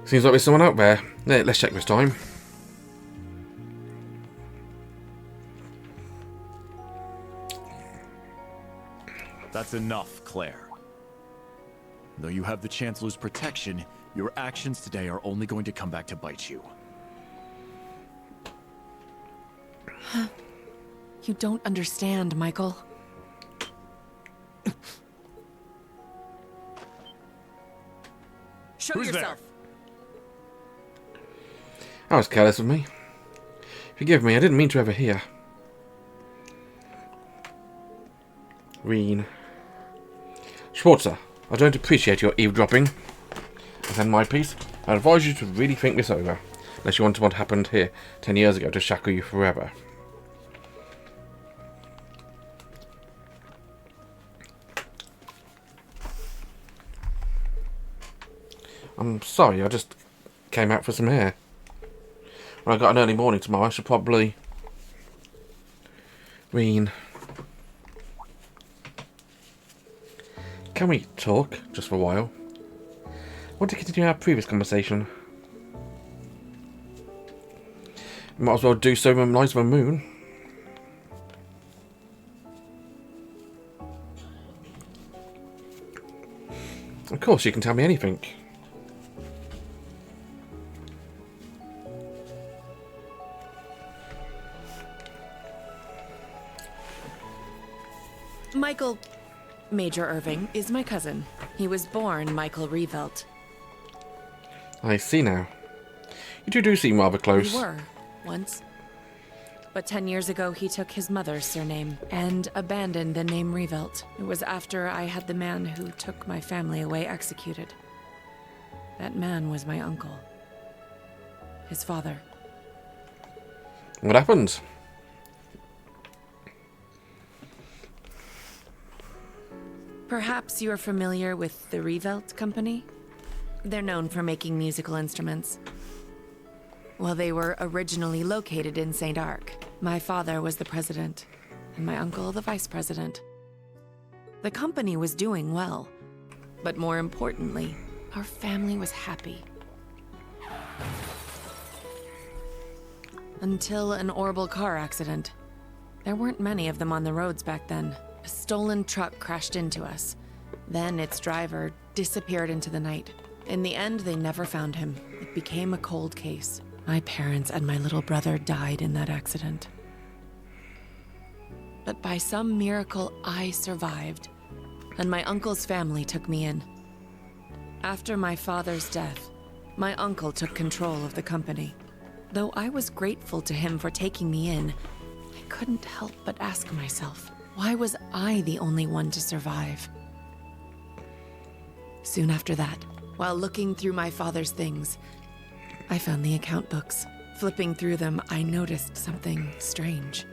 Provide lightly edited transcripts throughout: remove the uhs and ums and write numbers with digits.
Seems like there's someone out there. Let's check this time. That's enough, Claire. Though you have the Chancellor's protection, your actions today are only going to come back to bite you. You don't understand, Michael. Show Who's yourself. That was careless of me. Forgive me, I didn't mean to overhear. Rean Schwarzer, I don't appreciate your eavesdropping. As in my piece, I advise you to really think this over, unless you want what happened here 10 years ago to shackle you forever. I'm sorry, I just came out for some air. When I got an early morning tomorrow, I should probably... Rean... Can we talk, just for a while? I want to continue our previous conversation. Might as well do so when the light of a moon. Of course, you can tell me anything. Michael... Major Irving is my cousin. He was born Michael Revelt. I see now. You two do seem rather close. We were, once. But 10 years ago, he took his mother's surname and abandoned the name Revelt. It was after I had the man who took my family away executed. That man was my uncle. His father. What happened? Perhaps you're familiar with the Revelt Company? They're known for making musical instruments. Well, they were originally located in St. Arc. My father was the president, and my uncle the vice president. The company was doing well, but more importantly, our family was happy. Until an horrible car accident. There weren't many of them on the roads back then. A stolen truck crashed into us. Then its driver disappeared into the night. In the end, they never found him. It became a cold case. My parents and my little brother died in that accident. But by some miracle, I survived, and my uncle's family took me in. After my father's death, my uncle took control of the company. Though I was grateful to him for taking me in, I couldn't help but ask myself, why was I the only one to survive? Soon after that, while looking through my father's things, I found the account books. Flipping through them, I noticed something strange.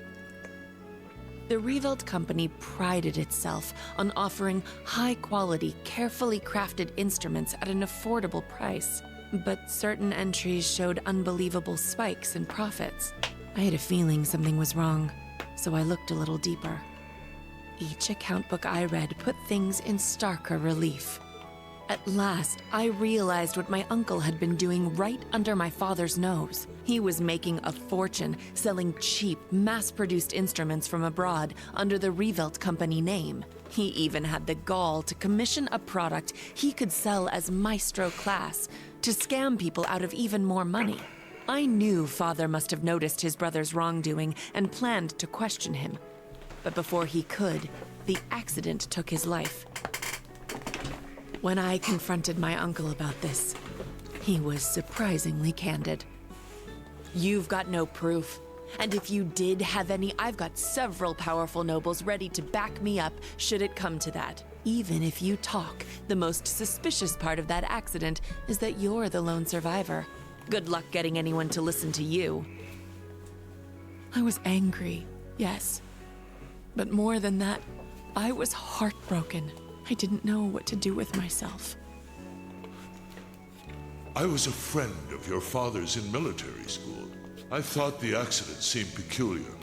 The Revelt Company prided itself on offering high-quality, carefully crafted instruments at an affordable price. But certain entries showed unbelievable spikes in profits. I had a feeling something was wrong, so I looked a little deeper. Each account book I read put things in starker relief. At last, I realized what my uncle had been doing right under my father's nose. He was making a fortune selling cheap, mass-produced instruments from abroad under the Revelt Company name. He even had the gall to commission a product he could sell as Maestro Class to scam people out of even more money. I knew Father must have noticed his brother's wrongdoing and planned to question him. But before he could, the accident took his life. When I confronted my uncle about this, he was surprisingly candid. You've got no proof, and if you did have any, I've got several powerful nobles ready to back me up should it come to that. Even if you talk, the most suspicious part of that accident is that you're the lone survivor. Good luck getting anyone to listen to you. I was angry, yes. But more than that, I was heartbroken. I didn't know what to do with myself. I was a friend of your father's in military school. I thought the accident seemed peculiar.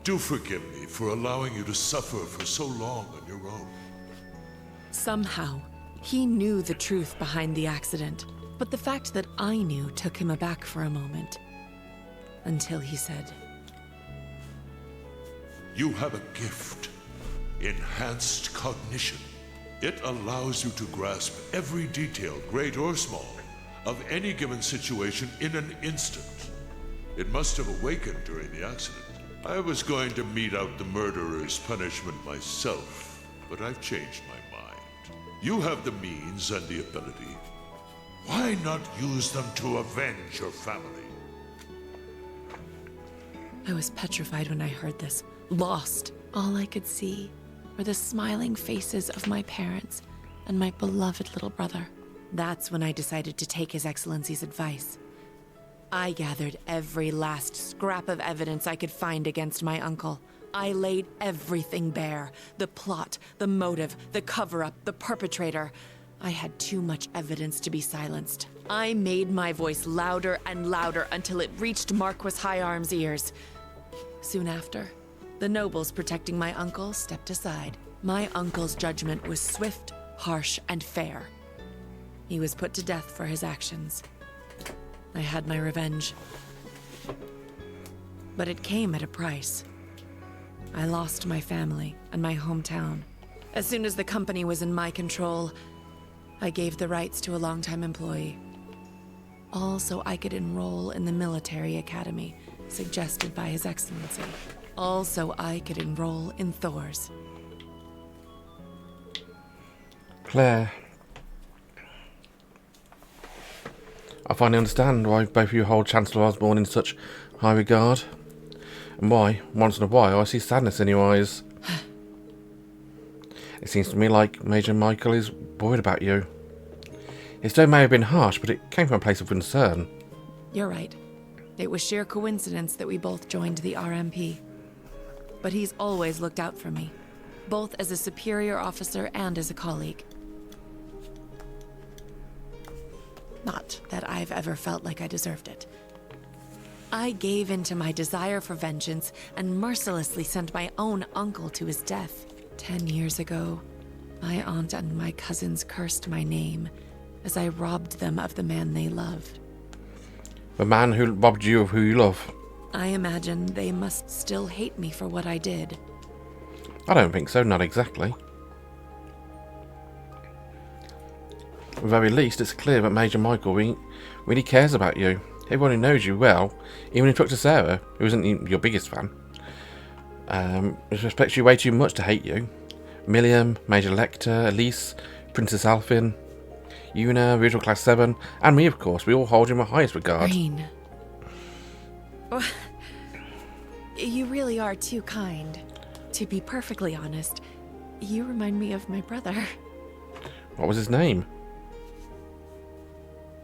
Do forgive me for allowing you to suffer for so long on your own. Somehow, he knew the truth behind the accident. But the fact that I knew took him aback for a moment. Until he said, You have a gift. Enhanced cognition. It allows you to grasp every detail, great or small, of any given situation in an instant. It must have awakened during the accident. I was going to mete out the murderer's punishment myself, but I've changed my mind. You have the means and the ability. Why not use them to avenge your family? I was petrified when I heard this, lost. All I could see were the smiling faces of my parents and my beloved little brother. That's when I decided to take His Excellency's advice. I gathered every last scrap of evidence I could find against my uncle. I laid everything bare. The plot, the motive, the cover-up, the perpetrator. I had too much evidence to be silenced. I made my voice louder and louder until it reached Marquis Higharm's ears. Soon after, the nobles protecting my uncle stepped aside. My uncle's judgment was swift, harsh, and fair. He was put to death for his actions. I had my revenge. But it came at a price. I lost my family and my hometown. As soon as the company was in my control, I gave the rights to a longtime employee. All so I could enroll in the military academy, suggested by His Excellency. All so I could enroll in Thors. Claire. I finally understand why both of you hold Chancellor Osborne in such high regard. And why, once in a while, I see sadness in your eyes. It seems to me like Major Michael is worried about you. His tone may have been harsh, but it came from a place of concern. You're right. It was sheer coincidence that we both joined the RMP. But he's always looked out for me, both as a superior officer and as a colleague. Not that I've ever felt like I deserved it. I gave in to my desire for vengeance and mercilessly sent my own uncle to his death. 10 years ago, my aunt and my cousins cursed my name as I robbed them of the man they loved. The man who robbed you of who you love? I imagine they must still hate me for what I did. I don't think so, not exactly. At the very least, it's clear that Major Michael really cares about you. Everyone who knows you well, even Instructor Sarah, who isn't your biggest fan, respects you way too much to hate you. Milliam, Major Lecter, Elise, Princess Alfin, Una, Original Class 7, and me, of course. We all hold you in the highest regard. Rean. You really are too kind. To be perfectly honest, you remind me of my brother. What was his name?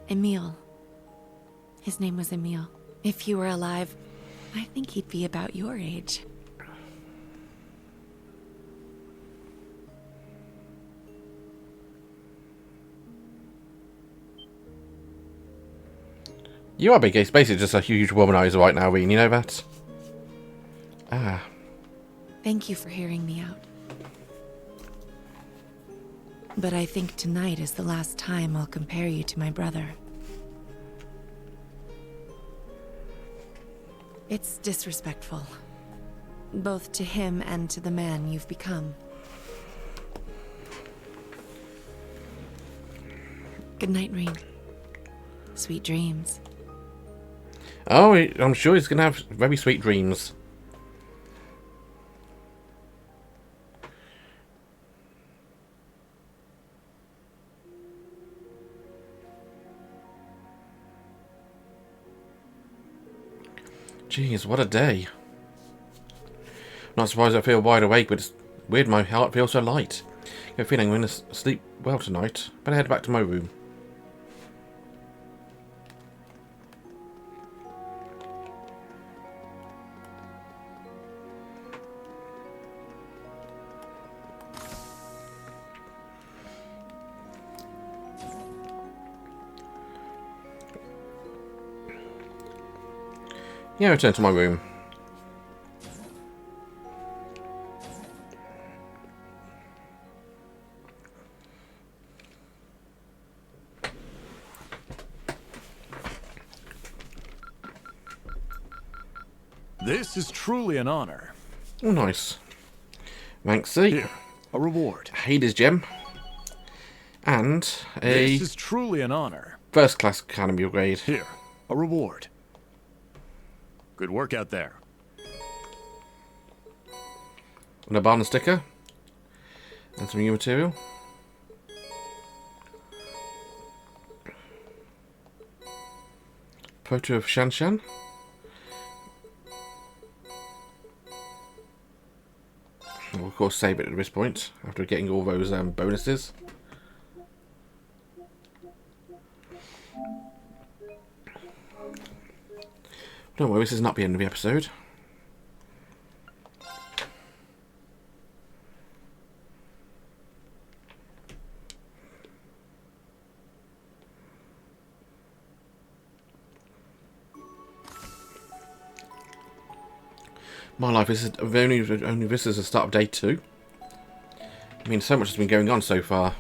Emil. His name was Emil. If he were alive, I think he'd be about your age. You are big. It's basically just a huge womanizer right now, Rean. You know that? Ah. Thank you for hearing me out. But I think tonight is the last time I'll compare you to my brother. It's disrespectful. Both to him and to the man you've become. Good night, Rean. Sweet dreams. Oh, I'm sure he's going to have very sweet dreams. Jeez, what a day. Not surprised I feel wide awake, but it's weird my heart feels so light. I have a feeling I'm going to sleep well tonight. Better head back to my room. Yeah, return to my room. This is truly an honor. Oh, nice. Thanksy. Here, a reward. Hades gem. And a This is truly an honor. first class academy upgrade. Here, a reward. Good work out there. And a barn sticker. And some new material. Photo of Shan Shan. We'll of course save it at this point after getting all those bonuses. Don't worry, this is not the end of the episode. My life is only this is the start of day 2. I mean, so much has been going on so far.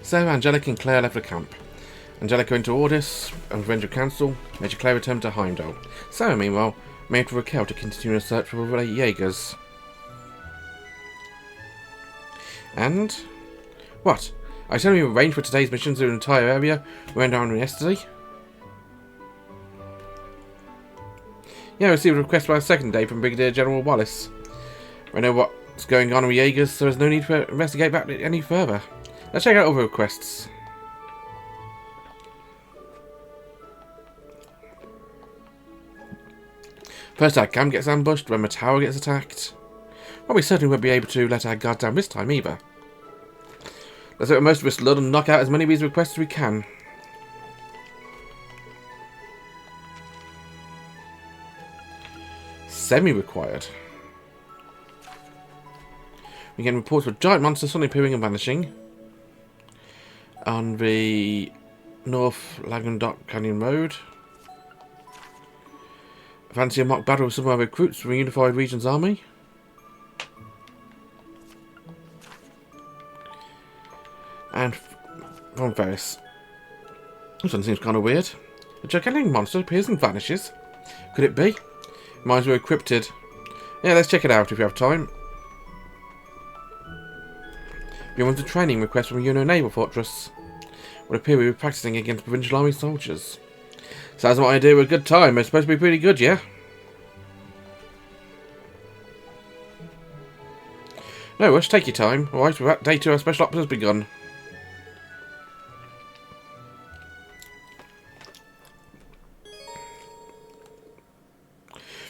So, Angelica and Claire left the camp. Angelica went to Ordis and Revengeful Council. Major Claire returned to Heimdall. Sarah, meanwhile, made for Raquel to continue a search for the Jaegers. And? What? I said we arranged for today's missions in the entire area we went down yesterday? Yeah, I received a request by the second day from Brigadier General Wallace. I know what's going on with Jaegers, so there's no need to investigate that any further. Let's check out other requests. First our camp gets ambushed, then the tower gets attacked. Well, we certainly won't be able to let our guard down this time either. Let's make the most of this load and knock out as many of these requests as we can. Semi-required. We get reports of giant monsters suddenly appearing and vanishing on the North Lagandock Canyon Road. Fancy a mock battle with some of our recruits from the Unified Regions Army. And from Ferris. This one seems kind of weird. A gigantic monster appears and vanishes. Could it be? Mines were encrypted. Yeah, let's check it out if you have time. We want a training request from Uno Naval Fortress. Would appear we were practicing against provincial army soldiers. Sounds like my idea of a good time. It's supposed to be pretty good, yeah? No rush, take your time. Alright, with that day 2 our special ops has begun.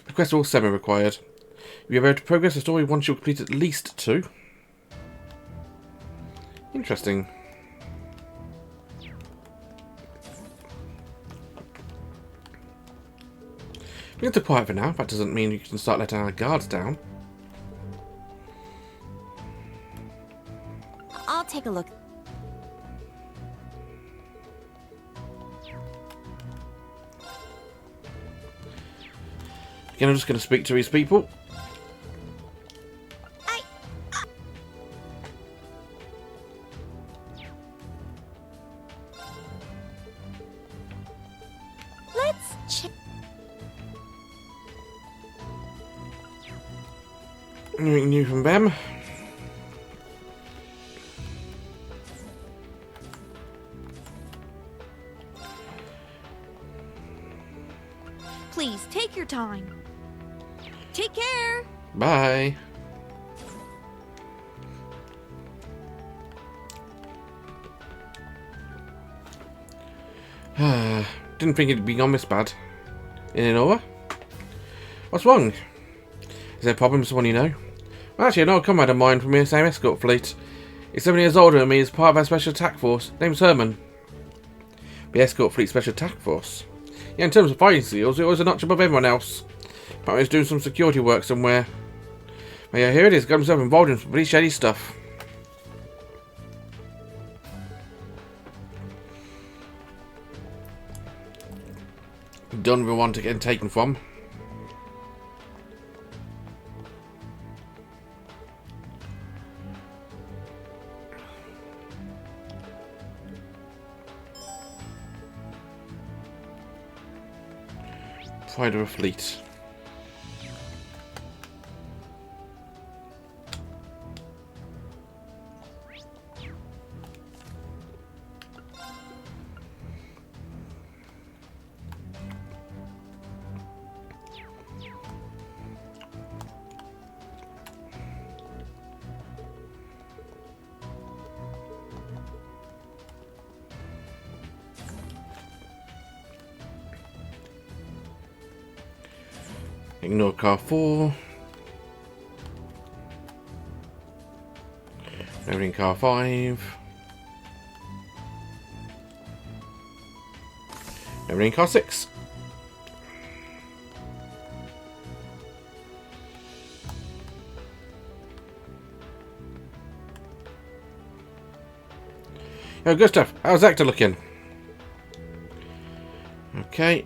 Requests are all semi-required. You'll be able to progress the story once you complete at least 2. Interesting. We're too quiet for now. That doesn't mean you can start letting our guards down. I'll take a look. Again, I'm just going to speak to these people. Let's check. Anything new from them? Please take your time. Take care. Bye. Didn't think it'd be gone this bad. In Inoa? What's wrong? Is there a problem with someone you know? Well, actually, an old comrade of mine from the same escort fleet. He's 7 years older than me as part of our special attack force. Name's Herman. The escort fleet special attack force. Yeah, in terms of fighting skills, it was a notch above everyone else. Apparently he's doing some security work somewhere. But yeah, here it is, got himself involved in some pretty shady stuff. Done with one to get taken from. Pride of a fleet. Ignore car 4. Over in car 5. Over in car 6. Oh, good stuff. How's Actor looking? Okay.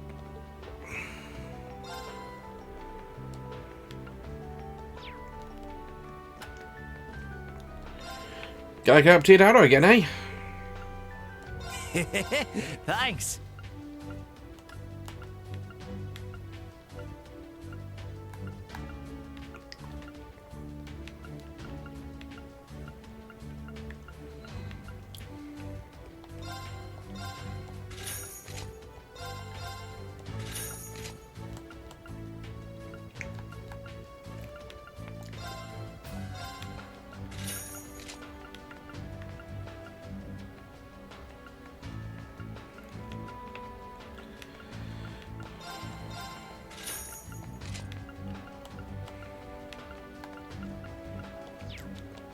Gotta go up to your dad again, eh? Thanks.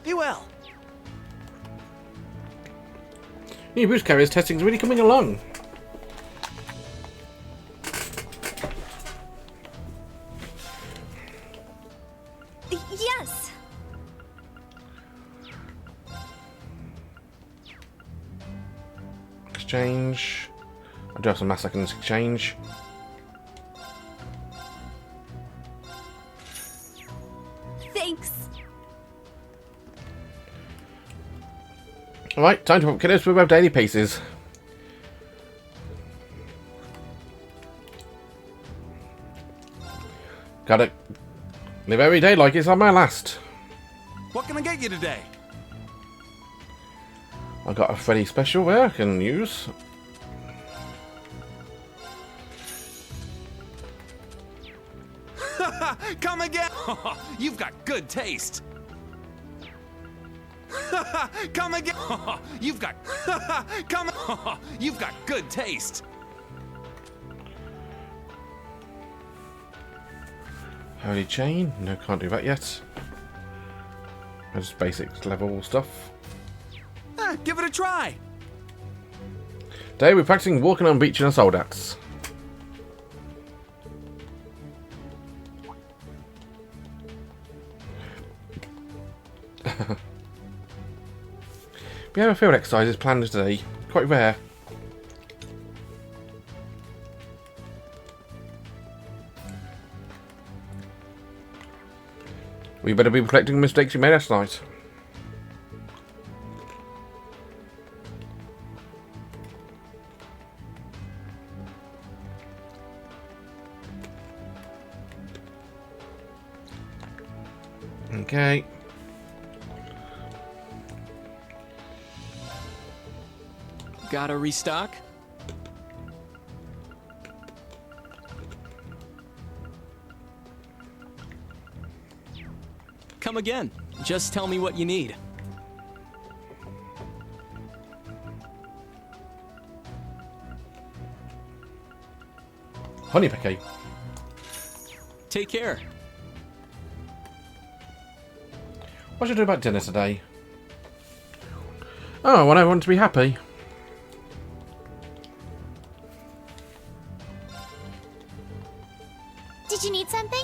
Be well. New boost carriers testing is really coming along. Yes. Exchange. I do have some mass I can exchange. Thanks. Alright, time to get us with our daily paces. Gotta live every day like it's on my last. What can I get you today? I got a Freddy special there I can use. Come again. You've got good taste. Come again. You've got come. You've got good taste. Holy chain? No, can't do that yet. Just basic level stuff. Give it a try. Today we're practicing walking on beach in a soldats. We have a field exercises planned today. Quite rare. We better be reflecting the mistakes we made last night. Okay. Gotta restock? Come again. Just tell me what you need. Honey Pecky. Take care. What should I do about dinner today? Oh, I want everyone to be happy. Did you need something?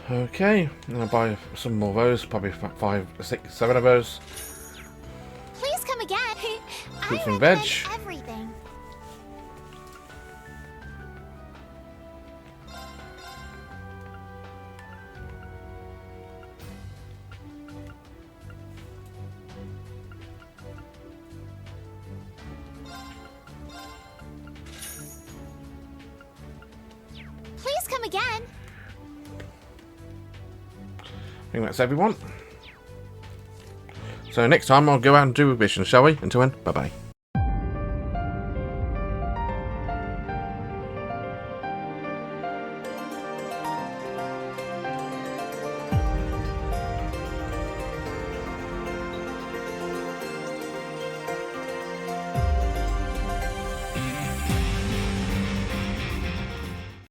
Okay, and I'll buy some more of those, probably 5, 6, 7 of those. Please come again. Fruits I and recommend veg. everything. Please come again. I think that's everyone. So next time I'll go out and do a mission, shall we? Until then, bye-bye.